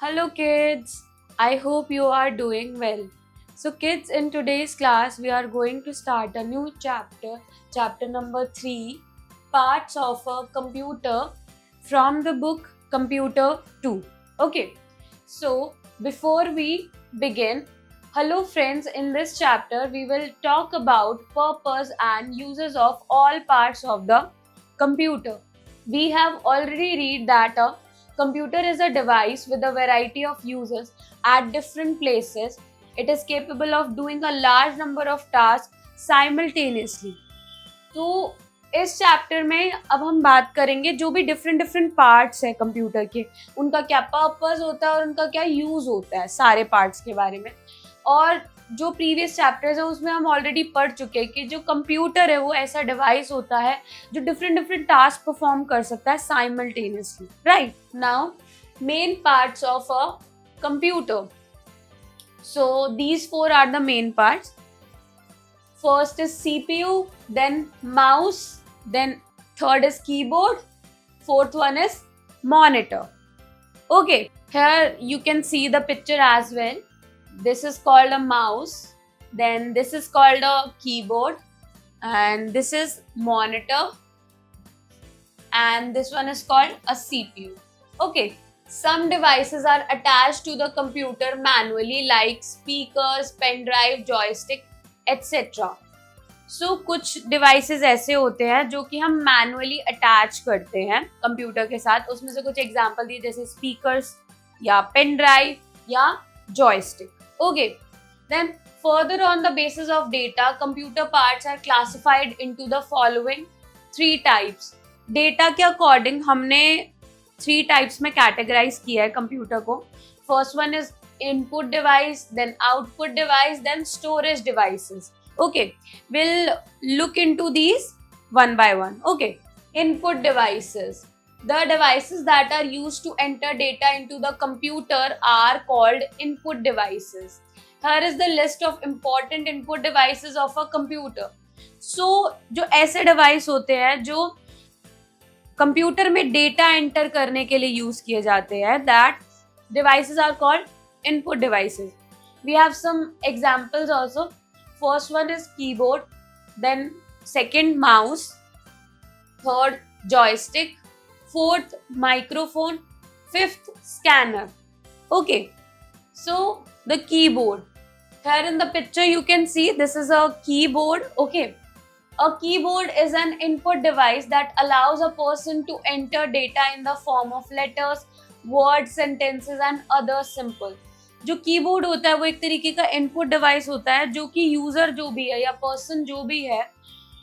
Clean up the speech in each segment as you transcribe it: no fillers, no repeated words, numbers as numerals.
Hello kids, I hope you are doing well. So kids, in today's class we are going to start a new chapter number 3, parts of a computer from the book Computer 2. Okay, so before we begin, hello friends, in this chapter we will talk about purpose and uses of all parts of the computer. We have already read that a computer is a device with a variety of uses at different places. It is capable of doing a large number of tasks simultaneously. तो इस chapter में अब हम बात करेंगे जो भी different parts है कंप्यूटर के, उनका क्या पर्पस होता है और उनका क्या यूज होता है, सारे पार्ट्स के बारे में। और जो प्रीवियस चैप्टर्स है उसमें हम ऑलरेडी पढ़ चुके हैं कि जो कंप्यूटर है वो ऐसा डिवाइस होता है जो डिफरेंट टास्क परफॉर्म कर सकता है simultaneously. Right, now main parts of a computer. So these four are the main parts. First is CPU, then mouse, then third is keyboard, fourth one is monitor. Okay, here you can see the picture as well. This is called a mouse, then this is called a keyboard, and this is monitor, and this one is called a CPU. Okay, some devices are attached to the computer manually like speakers, pen drive, joystick, etc. सो कुछ devices ऐसे होते हैं जो कि हम manually attach करते हैं computer के साथ. उसमें से कुछ एग्जांपल दिए जैसे स्पीकर्स या पेन ड्राइव या joystick. Okay, then further on the basis of data computer parts are classified into the following 3 types. Data के अकॉर्डिंग हमने 3 टाइप्स में कैटेगराइज किया है कंप्यूटर को. First one is input device, then output device, then storage devices. Okay, we'll look into these one by one. Okay, input devices. The devices that are used to enter data into the computer are called input devices. Here is the list of important input devices of a computer. So, जो ऐसे device होते हैं जो computer में data enter करने के लिए use किए जाते हैं, that devices are called input devices. We have some examples also. First one is keyboard, then second mouse, third joystick, fourth microphone, fifth scanner. Okay, so the keyboard. Here in the picture you can see this is a keyboard. Okay, a keyboard is an input device that allows a person to enter data in the form of letters, words, sentences and other symbols. जो keyboard होता है वो एक तरीके का input device होता है जो कि यूजर जो भी है या पर्सन जो भी है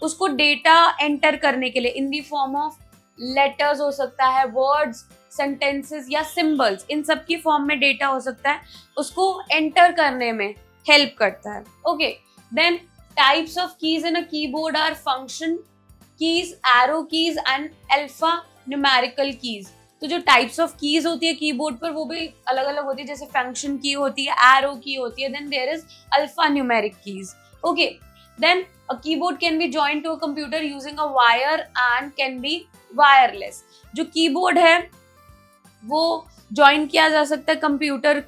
उसको डेटा एंटर करने के लिए इन दी फॉर्म ऑफ लेटर्स हो सकता है, वर्ड्स, सेंटेंसेस या सिंबल्स, इन सब की फॉर्म में डेटा हो सकता है, उसको एंटर करने में हेल्प करता है. Okay, then types of keys in a keyboard are function keys, arrow keys and alpha numerical keys. तो जो टाइप्स ऑफ कीज होती है कीबोर्ड पर वो भी अलग अलग होती है, जैसे फंक्शन की होती है, एरो की होती है, then there is alpha numeric keys. Okay, then a keyboard can be joined to a computer using a wire and can be wireless. जो कीबोर्ड है वो ज्वाइन किया जा सकता है कंप्यूटर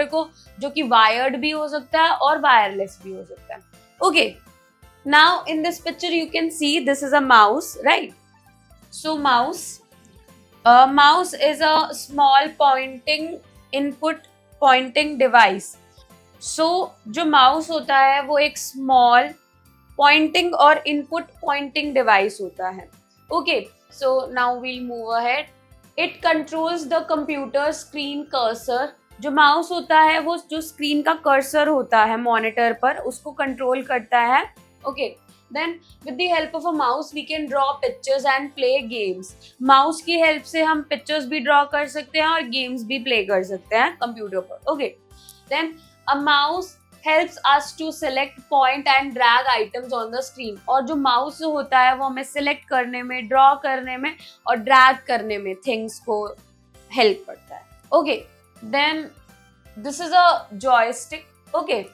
को, जो कि वायर्ड भी हो सकता है और वायरलेस भी हो सकता है. Okay, now in this picture you can see this is a mouse, right? So mouse is a small pointing device. So जो mouse होता है वो एक small pointing और input pointing device होता है. Okay, so now we'll move ahead. It controls the computer screen cursor. जो mouse होता है वो जो screen का cursor होता है monitor पर उसको control करता है. Okay, then with the help of a mouse we can draw pictures and play games. Mouse की help से हम pictures भी draw कर सकते हैं और games भी play कर सकते हैं कंप्यूटर पर. Okay, then a mouse helps us to select, point and drag items on the screen. और जो mouse होता है वो हमें select करने में, draw करने में और drag करने में things को help करता है. Okay, then this is a joystick. Okay,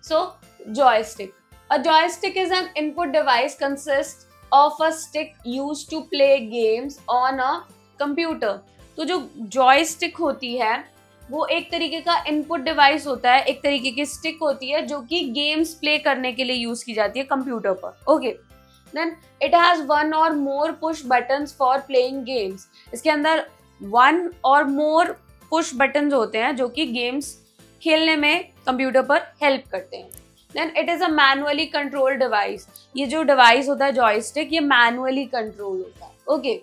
so joystick. A joystick is an input device consists of a stick used to play games on a computer. तो जो joystick होती है वो एक तरीके का इनपुट डिवाइस होता है, एक तरीके की स्टिक होती है जो कि गेम्स प्ले करने के लिए यूज की जाती है कंप्यूटर पर. Okay, then it has one or more push buttons for playing games. इसके अंदर one or more push buttons होते हैं जो कि गेम्स खेलने में कंप्यूटर पर हेल्प करते हैं. Then it is a manually control device. ये जो डिवाइस होता है जॉयस्टिक, ये मैनुअली कंट्रोल होता है. Okay,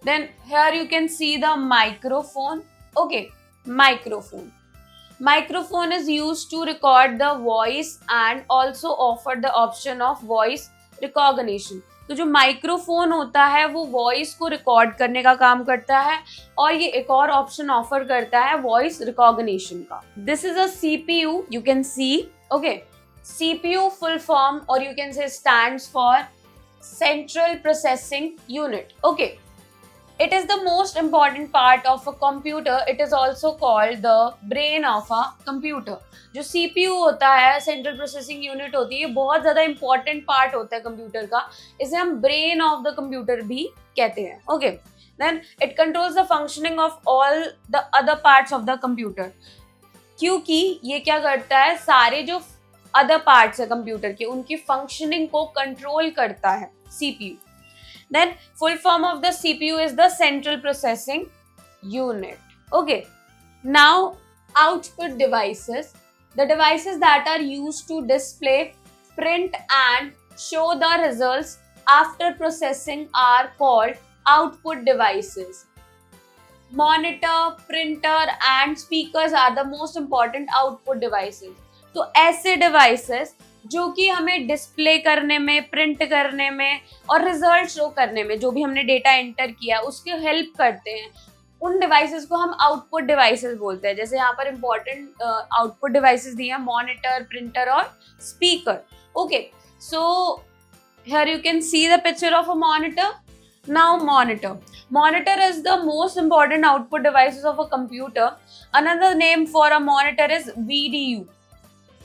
then here you can see the microphone. Okay, microphone. Microphone is used to record the voice and also offer the option of voice recognition. तो जो microphone होता है वो वॉइस को रिकॉर्ड करने का काम करता है और ये एक और ऑप्शन ऑफर करता है वॉइस रिकॉग्निशन का. This is a CPU, you can C. Okay, CPU full form or you can say stands for Central Processing Unit. Okay, it is the most important part of a computer. It is also called the brain of a computer. जो CPU होता है, central processing unit होती है, बहुत ज़्यादा important part होता है computer का. इसे हम ब्रेन ऑफ द कंप्यूटर भी कहते हैं. Okay, then it controls the functioning of all the other parts of the computer. क्योंकि ये क्या करता है, सारे जो अदर पार्ट्स है कंप्यूटर के, उनकी फंक्शनिंग को कंट्रोल करता है CPU. Then full form of the CPU is the Central Processing Unit. Okay, now output devices. The devices that are used to display, print and show the results after processing are called output devices. Monitor, printer and speakers are the most important output devices. तो ऐसे devices जो कि हमें display करने में, print करने में और रिजल्ट शो करने में, जो भी हमने डेटा एंटर किया उसके हेल्प करते हैं, उन डिवाइसेस को हम आउटपुट डिवाइसेस बोलते हैं. जैसे यहाँ पर इंपॉर्टेंट आउटपुट डिवाइसेस दिए हैं, मॉनिटर, प्रिंटर और speaker. Okay, so here you can see the picture of a monitor. Now monitor is the most important output devices of a computer. Another name for a monitor is VDU,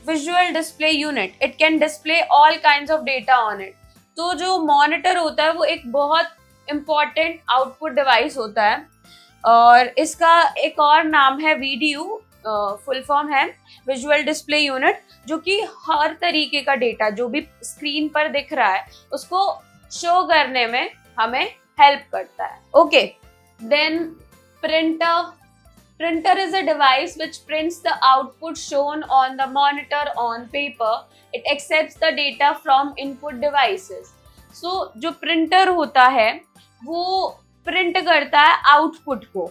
Visual Display Unit. It can display all kinds of data on it. तो जो monitor होता है वो एक बहुत important output device होता है और इसका एक और नाम है VDU. फुल फॉर्म है विजुअल डिस्प्ले यूनिट, जो कि हर तरीके का डेटा जो भी स्क्रीन पर दिख रहा है उसको शो करने में हमें हेल्प करता है. Okay, then printer. Printer is a device which prints the output shown on the monitor on paper. It accepts the data from input devices. So जो printer होता है वो प्रिंट करता है आउटपुट को.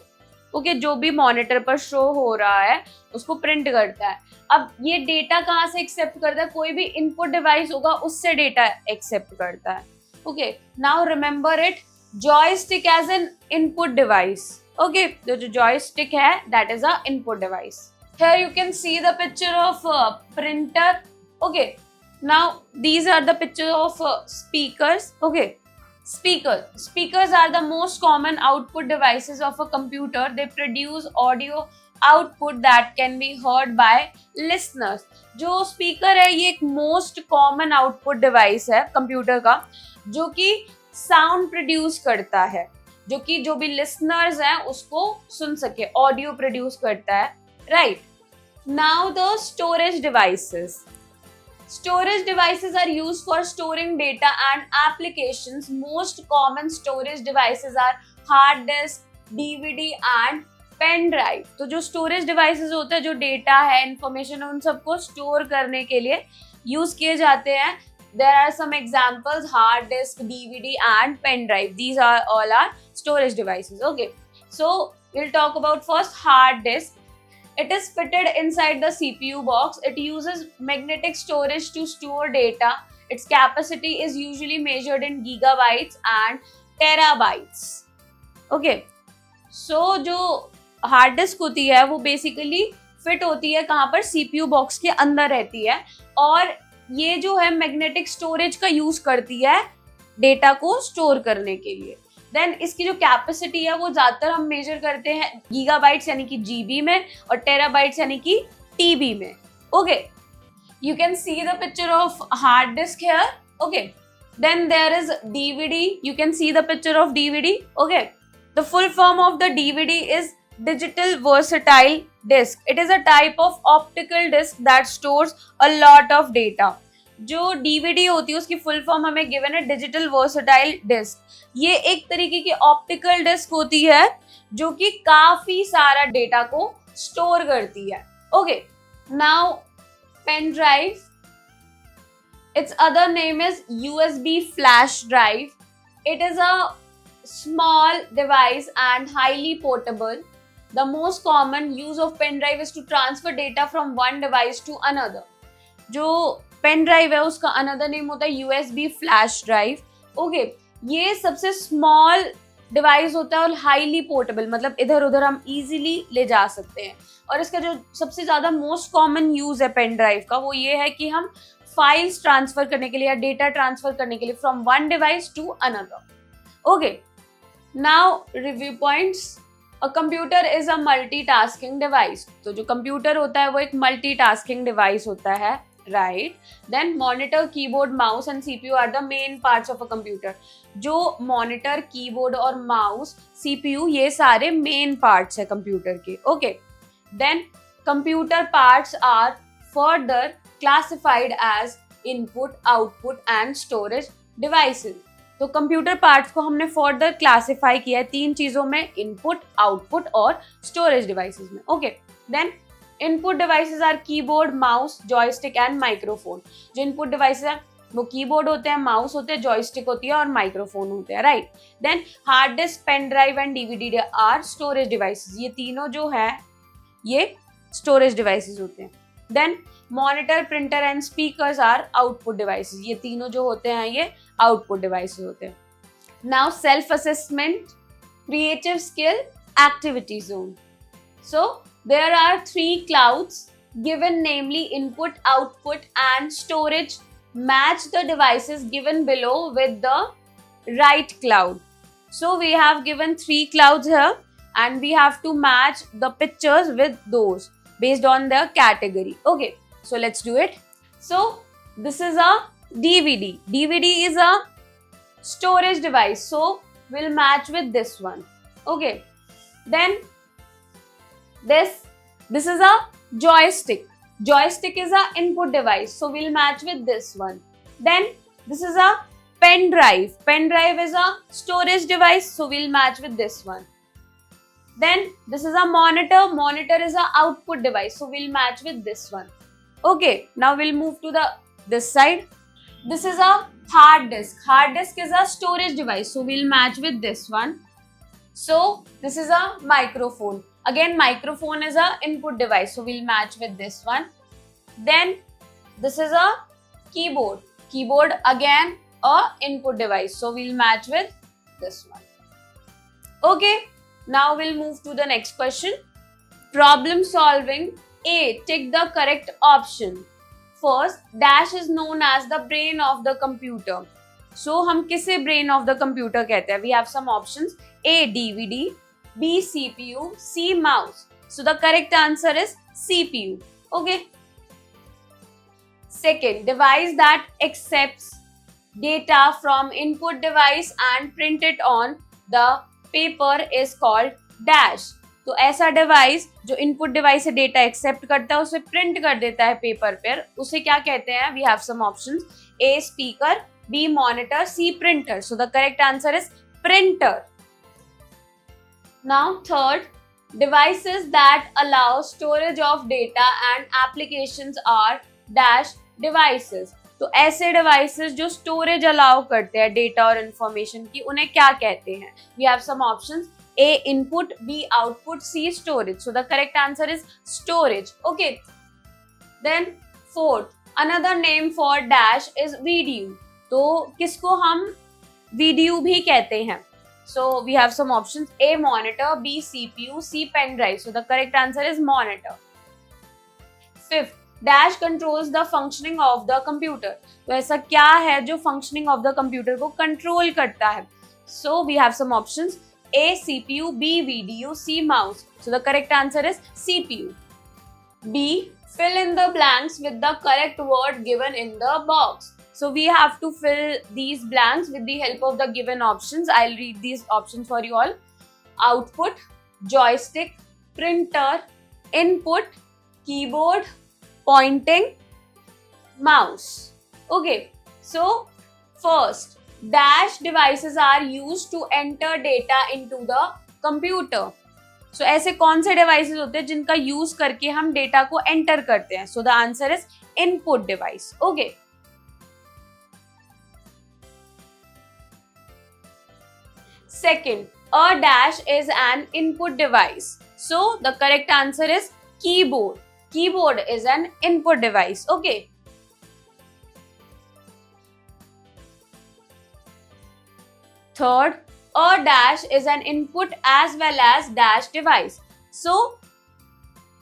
ओके, जो भी मॉनिटर पर शो हो रहा है उसको प्रिंट करता है. अब ये डेटा कहाँ से एक्सेप्ट करता है, कोई भी इनपुट डिवाइस होगा उससे डेटा एक्सेप्ट करता है. Okay, now remember it, joystick as an input device. Okay, the joystick है that is a input device. Here you can see the picture of printer. Okay, now these are the picture of speakers. Okay, speakers are the most common output devices of a computer. They produce audio output that can be heard by listeners. जो speaker है ये एक most common output device है computer का, जो कि sound produce करता है, जो कि जो भी लिसनर्स हैं उसको सुन सके, ऑडियो प्रोड्यूस करता है. Right, now the storage devices. Storage devices are used for storing data and applications. Most common storage devices are hard disk, DVD and pen drive. तो जो storage devices होते हैं, जो डेटा है, इंफॉर्मेशन है, उन सबको स्टोर करने के लिए यूज किए जाते हैं. There are some examples: hard disk, DVD and pen drive. These are all our storage devices. Okay, so we'll talk about first hard disk. It is fitted inside the CPU box. It uses magnetic storage to store data. Its capacity is usually measured in gigabytes and terabytes. Okay, so जो hard disk होती है वो basically fit होती है कहाँ पर, CPU box के अंदर रहती है और ये जो है मैग्नेटिक स्टोरेज का यूज करती है डेटा को स्टोर करने के लिए. देन इसकी जो कैपेसिटी है वो ज्यादातर हम मेजर करते हैं गीगाबाइट्स यानी कि GB में और टेराबाइट्स यानी कि TB में. Okay, you can see the picture of hard disk here. Okay, then there is DVD. You can see the picture of DVD. Okay, the full form of the DVD is digital versatile disk. It is a type of optical disk that stores a lot of data. जो DVD होती है उसकी full form हमें given है digital versatile disc. ये एक तरीके की ऑप्टिकल डिस्क होती है जो कि काफी सारा डेटा को स्टोर करती है. Okay, now pen drive, its other name is USB flash drive. It is a small device and highly portable. The most common use of pen drive is to transfer data from one device to another. जो pen drive है उसका another name होता है USB flash drive. Okay, ये सबसे small device होता है और हाईली पोर्टेबल, मतलब इधर उधर हम इजीली ले जा सकते हैं. और इसका जो सबसे ज्यादा मोस्ट कॉमन यूज है पेन ड्राइव का वो ये है कि हम फाइल्स ट्रांसफर करने के लिए या डेटा ट्रांसफर करने के लिए from one device to another. Okay, now review points. A computer is a multitasking device. तो जो कंप्यूटर होता है वो एक मल्टीटास्किंग डिवाइस होता है, right? Then monitor, keyboard, mouse and CPU are the main parts of a computer. जो monitor, keyboard और mouse, CPU ये सारे main parts है computer के. Okay. Then computer parts are further classified as input, output and storage devices. तो computer parts को हमने further classify किया है तीन चीजों में, इनपुट, आउटपुट और स्टोरेज डिवाइसेस में. Okay, then input devices are keyboard, mouse, joystick and microphone. जो इनपुट डिवाइसेस है वो कीबोर्ड होते हैं, माउस होते हैं, जॉयस्टिक होती है और माइक्रोफोन होते हैं, right. Then hard disk, pen drive and DVD are storage devices. ये तीनों जो है ये स्टोरेज डिवाइसेस होते हैं. Then monitor, printer and speakers are output devices. ये तीनों जो होते हैं ये आउटपुट डिवाइसेस होते हैं. Now self assessment, creative skill, activity zone. So there are three clouds given, namely input, output and storage. Match the devices given below with the right cloud. So we have given three clouds here and we have to match the pictures with those based on their category. Okay, so let's do it. So this is a DVD. DVD is a storage device, so we'll match with this one. Okay, then this is a joystick. Joystick is a input device, so we'll match with this one. Then this is a pen drive. Pen drive is a storage device, so we'll match with this one. Then this is a monitor. Monitor is a output device, so we'll match with this one. Okay, now we'll move to this side. This is a hard disk. Hard disk is a storage device, so we'll match with this one. So this is a microphone. Again, microphone is a input device, so we'll match with this one. Then this is a keyboard. Keyboard again a input device, so we'll match with this one. Okay, now we'll move to the next question. Problem solving. A, tick the correct option. First, dash is known as the brain of the computer. So हम किसे brain of the computer कहते हैं? We have some options. A, DVD. B, CPU, C, mouse. So the correct answer is CPU. Okay. Second, device that accepts data from input device and print it on the paper is called dash. तो ऐसा device जो input device से data accept करता है उसे print कर देता है पेपर पर, उसे क्या कहते हैं? We have some options. A, speaker, B, monitor, C, printer. So the correct answer is printer. Now third, devices that allow storage of data and applications are dash devices. तो ऐसे devices जो storage allow करते हैं data और information की, उन्हें क्या कहते हैं? We have some options. A, input, B, output, C, storage. So the correct answer is storage. Okay. Then fourth, another name for dash is video. तो किसको हम video भी कहते हैं? So we have some options. A, monitor, B, CPU, C, pen drive. So the correct answer is monitor. Fifth, dash controls the functioning of the computer. तो ऐसा क्या है जो functioning of the computer को control करता है? So we have some options. A, CPU, B, video, C, mouse. So the correct answer is CPU. B, fill in the blanks with the correct word given in the box. So we have to fill these blanks with the help of the given options. I'll read these options for you all. Output, joystick, printer, input, keyboard, pointing, mouse. Okay, so first, dash devices are used to enter data into the computer. So ऐसे कौन से devices होते हैं जिनका use करके हम data को enter करते हैं? So the answer is input device. Okay. Second, a dash is an input device. So the correct answer is keyboard. Keyboard is an input device. Okay. Third, a dash is an input as well as dash device. So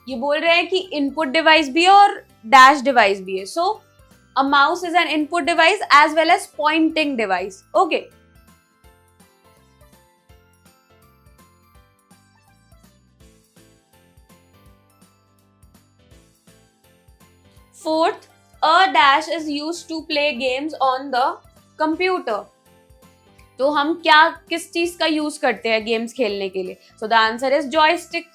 ये बोल रहे हैं कि input device भी है और dash device भी है. So a mouse is an input device as well as pointing device. Okay. Fourth, a dash is used to play games on the computer. तो हम क्या किस चीज का यूज करते हैं गेम्स खेलने के लिए? So the answer is joystick.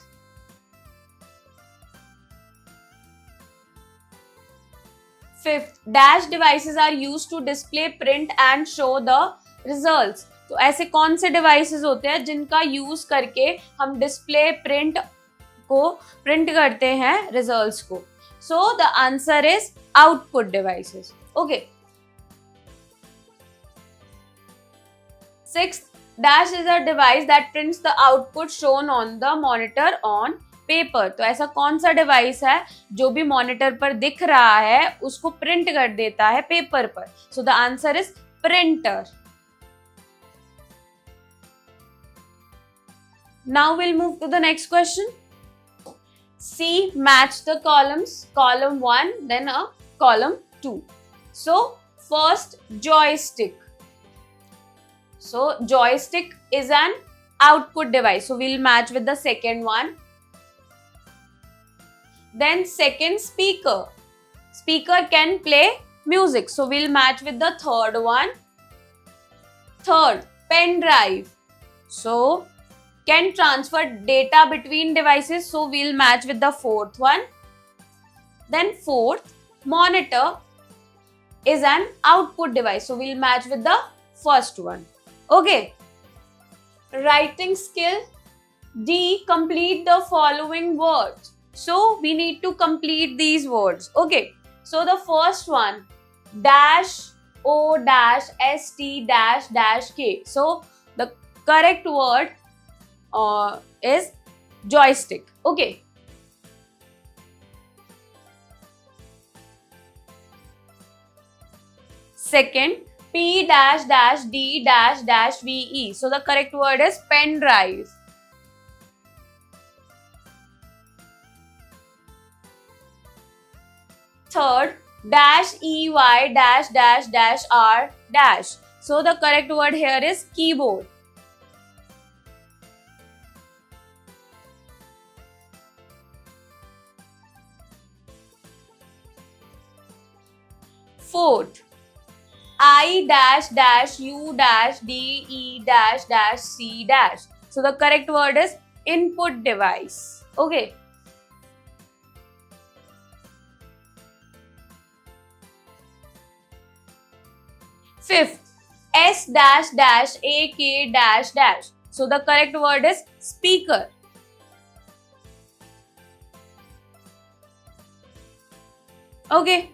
Fifth, dash devices are used to display, print and show the results. तो ऐसे कौन से डिवाइसेस होते हैं जिनका यूज करके हम डिस्प्ले प्रिंट करते हैं रिजल्ट्स को? सो the answer is output devices. Okay. Sixth, dash is a device that prints the output shown on the monitor on paper. तो ऐसा कौन सा डिवाइस है जो भी मॉनिटर पर दिख रहा है उसको प्रिंट कर देता है पेपर पर? So the answer is printer. Now will move to the next question. C, match the columns, column 1 then a column 2. So first, joystick. So joystick is an output device. So we'll match with the second one. Then second, speaker. Speaker can play music. So we'll match with the third one. Third, pen drive. So can transfer data between devices. So we'll match with the fourth one. Then fourth, monitor is an output device. So we'll match with the first one. Okay. Writing skill. D, complete the following words. So we need to complete these words. Okay. So the first one, dash O dash ST dash dash K. So the correct word is joystick. Okay. Second, P dash dash D dash dash VE. So the correct word is pen drive. Third, dash EY dash dash dash R dash. So the correct word here is keyboard. Fourth, I dash dash U dash D E dash dash C dash. So the correct word is input device. Okay. Fifth, S dash dash A K dash dash. So the correct word is speaker. Okay.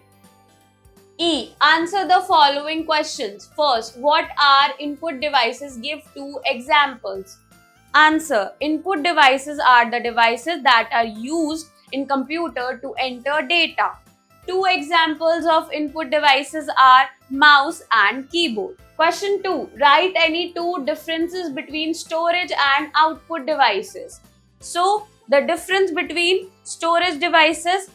E, answer the following questions. First, what are input devices? Give two examples. Answer, input devices are the devices that are used in computer to enter data. Two examples of input devices are mouse and keyboard. Question 2, write any two differences between storage and output devices. So, the difference between storage devices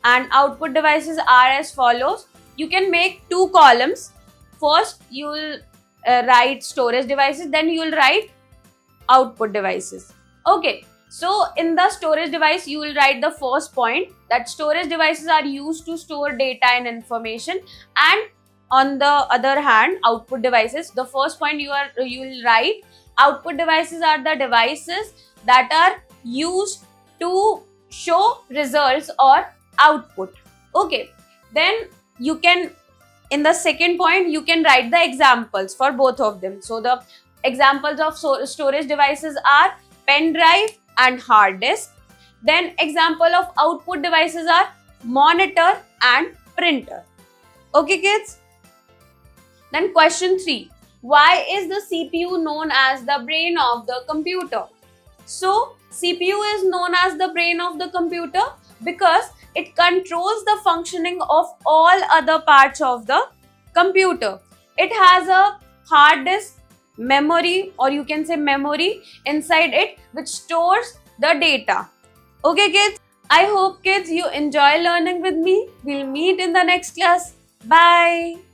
and output devices are as follows. You can make two columns. First, you will write storage devices, then you will write output devices. Okay, so in the storage device, you will write the first point that storage devices are used to store data and information, and on the other hand, output devices, the first point you will write output devices are the devices that are used to show results or output. Okay, then you can, in the second point, you can write the examples for both of them. So the examples of storage devices are pen drive and hard disk. Then example of output devices are monitor and printer. Okay kids? Then question 3. Why is the CPU known as the brain of the computer? So CPU is known as the brain of the computer because it controls the functioning of all other parts of the computer. It has a hard disk, memory, or you can say memory inside it, which stores the data. Okay kids, I hope kids you enjoy learning with me. We'll meet in the next class. Bye.